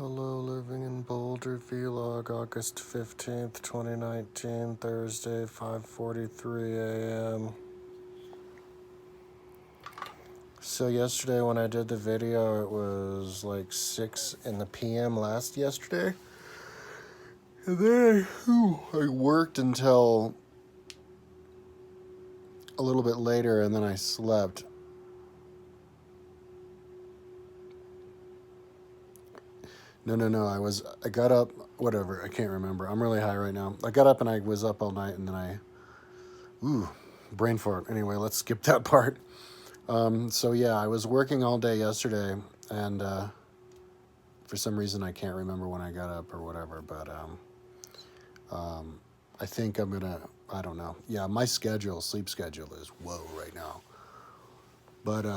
Hello, living in Boulder vlog, August 15th, 2019, Thursday, 5:43 a.m. So yesterday when I did the video, it was like 6 in the p.m. yesterday. And then I worked until a little bit later, and then I slept. No, I got up, whatever, I can't remember. I'm really high right now. I got up and I was up all night, and then brain fart. Anyway, let's skip that part. So yeah, I was working all day yesterday, and for some reason I can't remember when I got up or whatever, but I think I don't know. Yeah, my sleep schedule is whoa right now. But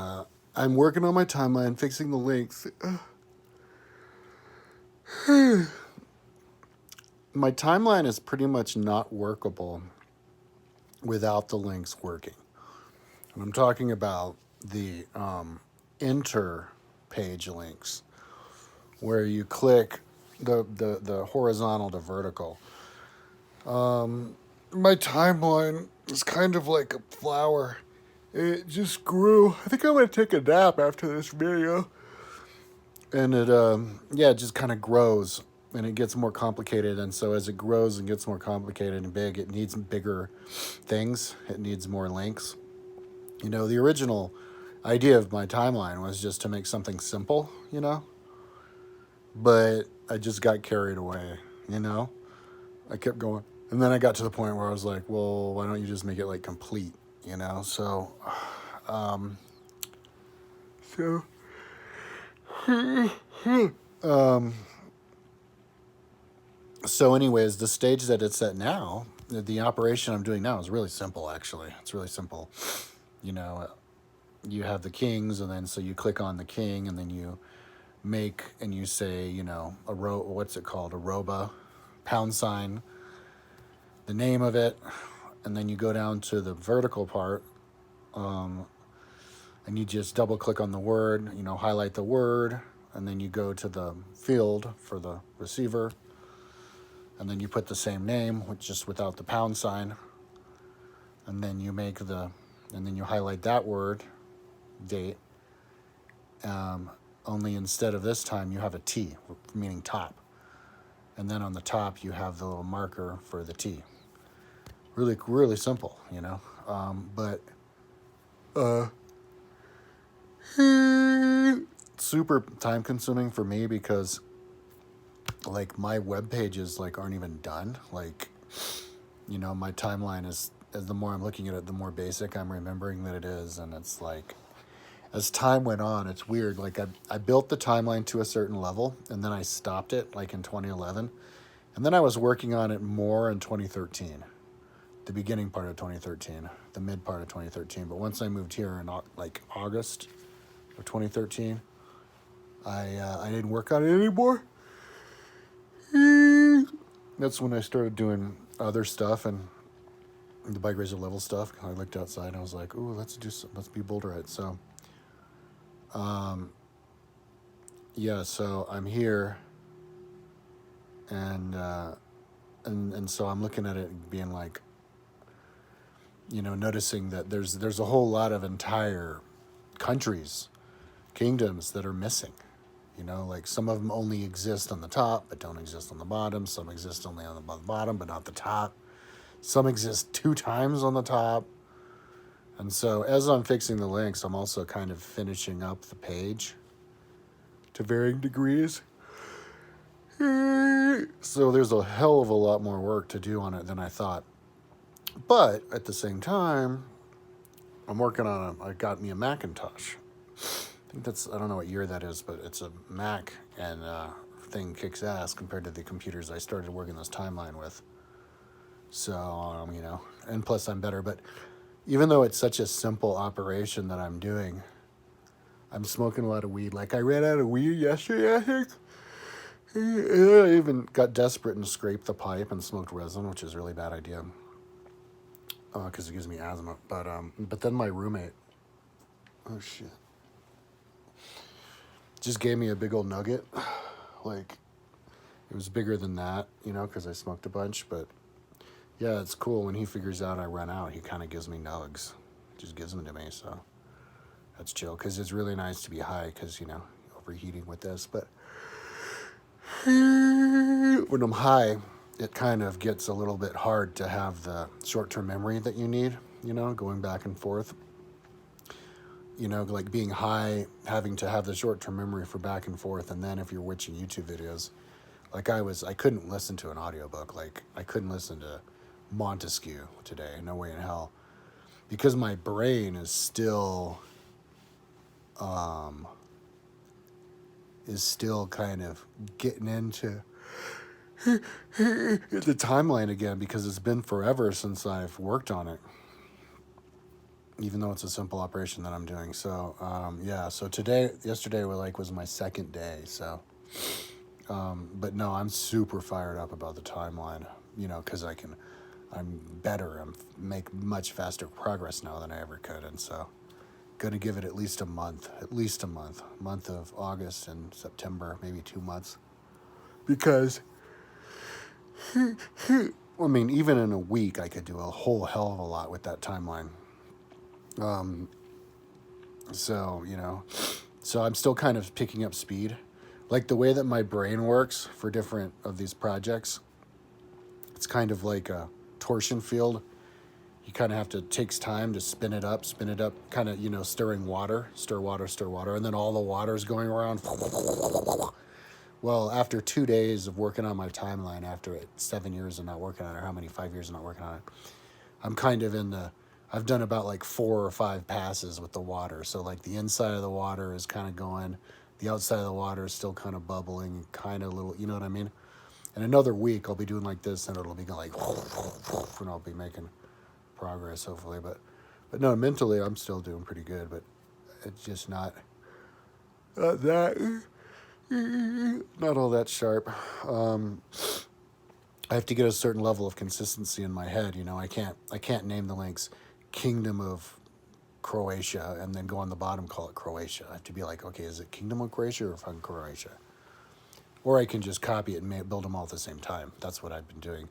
I'm working on my timeline, fixing the links. My timeline is pretty much not workable without the links working. And I'm talking about the inter page links, where you click the horizontal to vertical. My timeline is kind of like a flower. It just grew. I think I'm going to take a nap after this video. And it just kind of grows, and it gets more complicated. And so as it grows and gets more complicated and big, it needs bigger things. It needs more links. You know, the original idea of my timeline was just to make something simple, but I just got carried away. I kept going. And then I got to the point where I was like, well, why don't you just make it like complete? So, um, so, so anyways, the stage that it's at now, the operation I'm doing now is really simple, actually. It's really simple. You know, you have the kings, and then so you click on the king, and then you make, and you say, what's it called? Arroba, #, the name of it, and then you go down to the vertical part, and you just double click on the word, highlight the word, and then you go to the field for the receiver, and then you put the same name, just without the #, and then you and then you highlight that word, date, only instead of this time you have a T, meaning top, and then on the top you have the little marker for the T. Really, really simple, but super time consuming for me, because like my web pages aren't even done. My timeline is, as the more I'm looking at it, the more basic I'm remembering that it is. And it's like, as time went on, it's weird. I built the timeline to a certain level, and then I stopped it in 2011. And then I was working on it more in 2013, the beginning part of 2013, the mid part of 2013. But once I moved here in August of 2013, I didn't work on it anymore. That's when I started doing other stuff and the bike racer level stuff. I looked outside and I was like, "Ooh, let's be Boulderite." So, so I'm here, and so I'm looking at it being like, noticing that there's a whole lot of entire countries, kingdoms that are missing. Some of them only exist on the top but don't exist on the bottom. Some exist only on the bottom but not the top. Some exist 2 times on the top. And so as I'm fixing the links, I'm also kind of finishing up the page to varying degrees. So there's a hell of a lot more work to do on it than I thought. But at the same time, I'm working on I got me a Macintosh. I don't know what year that is, but it's a Mac, and thing kicks ass compared to the computers I started working this timeline with. So, and plus I'm better. But even though it's such a simple operation that I'm doing, I'm smoking a lot of weed. I ran out of weed yesterday, I think. And I even got desperate and scraped the pipe and smoked resin, which is a really bad idea, because it gives me asthma. But then my roommate, oh shit, just gave me a big old nugget Like, it was bigger than that, you know, because I smoked a bunch. But yeah, it's cool. When he figures out I run out, he kind of gives me nugs. Just gives them to me, so that's chill. Because it's really nice to be high, because, you know, overheating with this. But when I'm high, it kind of gets a little bit hard to have the short-term memory that you need, you know, going back and forth. You know, like being high, having to have the short-term memory for back and forth. And then if you're watching YouTube videos, like I couldn't listen to an audiobook. Like, I couldn't listen to Montesquieu today. No way in hell. Because my brain is still kind of getting into the timeline again, because it's been forever since I've worked on it, even though it's a simple operation that I'm doing. So yeah, so yesterday was my second day. So but no, I'm super fired up about the timeline, you know, because I'm better. Make much faster progress now than I ever could. And so gonna give it at least a month of August and September, maybe 2 months, because I mean, even in a week I could do a whole hell of a lot with that timeline. So, you know, so I'm still kind of picking up speed, like the way that my brain works for different of these projects. It's kind of like a torsion field. You kind of have to, it takes time to spin it up, kind of, you know, stir water, and then all the water's going around. Well, after 2 days of working on my timeline, after 7 years of not working on it, or how many, 5 years of not working on it, I'm kind of I've done about like 4 or 5 passes with the water. So like the inside of the water is kind of going, the outside of the water is still kind of bubbling, kind of little, you know what I mean? In another week, I'll be doing like this, and it'll be like, and I'll be making progress, hopefully. But no, mentally, I'm still doing pretty good, but it's just not all that sharp. I have to get a certain level of consistency in my head. You know, I can't name the links Kingdom of Croatia and then go on the bottom, call it Croatia. I have to be like, okay, is it Kingdom of Croatia or fucking Croatia? Or I can just copy it and build them all at the same time. That's what I've been doing.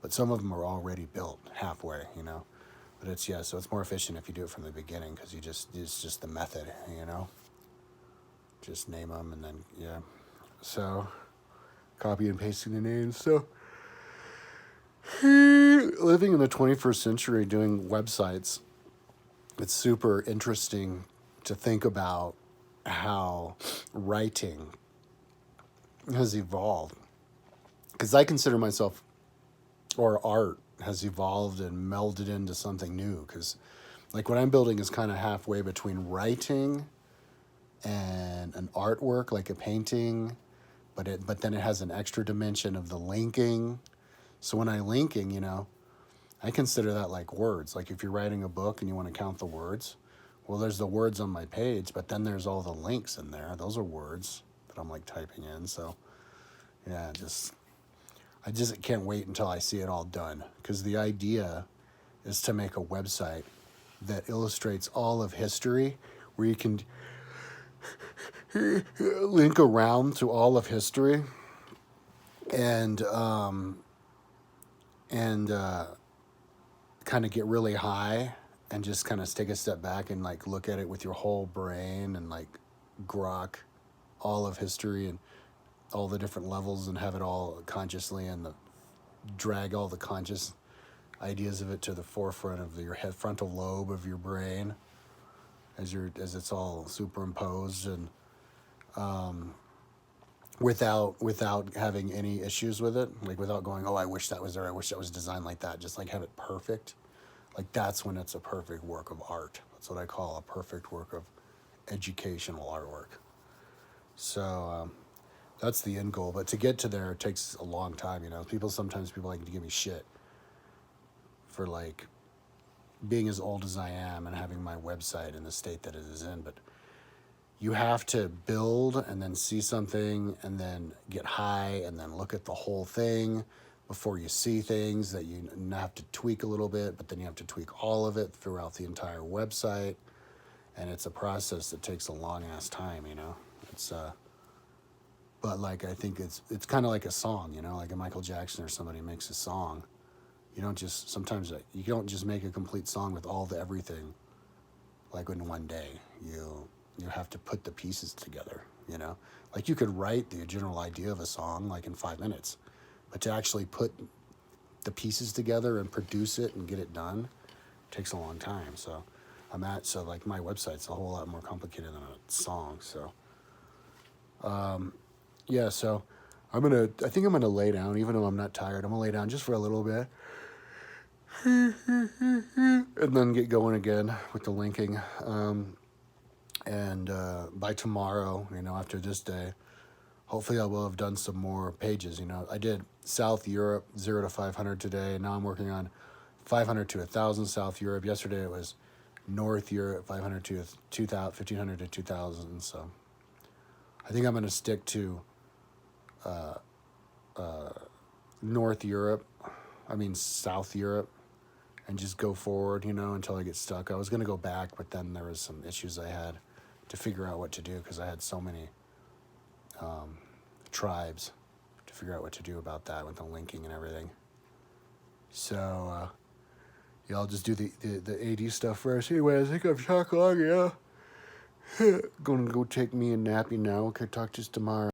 But some of them are already built halfway, you know. But so it's more efficient if you do it from the beginning, because it's just the method, you know. Just name them and then, yeah. So, copy and pasting the names. So, living in the 21st century doing websites, it's super interesting to think about how writing has evolved. Because I consider myself, or art has evolved and melded into something new. Because like what I'm building is kind of halfway between writing and an artwork, like a painting, but then it has an extra dimension of the linking. So when I'm linking, you know, I consider that like words. Like if you're writing a book and you want to count the words, well, there's the words on my page, but then there's all the links in there. Those are words that I'm like typing in. So yeah, I just can't wait until I see it all done, because the idea is to make a website that illustrates all of history, where you can link around to all of history and kind of get really high and just kind of take a step back and like look at it with your whole brain and like grok all of history and all the different levels and have it all consciously, and drag all the conscious ideas of it to the forefront of your frontal lobe of your brain as it's all superimposed, and without having any issues with it, like without going, oh, I wish that was there, I wish that was designed like that, just like have it perfect. Like that's when it's a perfect work of art. That's what I call a perfect work of educational artwork. So that's the end goal. But to get to there, it takes a long time. You know, sometimes people like to give me shit for like being as old as I am and having my website in the state that it is in. But you have to build and then see something and then get high and then look at the whole thing before you see things that you have to tweak a little bit, but then you have to tweak all of it throughout the entire website. And it's a process that takes a long ass time, you know. But like I think it's kind of like a song, you know, like a Michael Jackson or somebody makes a song. You don't just sometimes you don't just make a complete song with all the everything like in one day. You have to put the pieces together, you know. Like you could write the general idea of a song like in 5 minutes, but to actually put the pieces together and produce it and get it done takes a long time. So so like my website's a whole lot more complicated than a song. So yeah, so I think I'm gonna lay down, even though I'm not tired. I'm gonna lay down just for a little bit, and then get going again with the linking. And by tomorrow, you know, after this day, hopefully I will have done some more pages. You know, I did South Europe 0 to 500 today, and now I'm working on 500 to 1,000 South Europe. Yesterday it was North Europe 500 to 2,000, 1,500 to 2,000. So I think I'm going to stick to North Europe, South Europe, and just go forward, you know, until I get stuck. I was going to go back, but then there was some issues I had to figure out what to do because I had so many tribes to figure out what to do about that with the linking and everything. So, yeah, I'll just do the AD stuff first. Anyway, I think I've talked long, yeah. Gonna go take me a nappy now. Okay, talk to you tomorrow.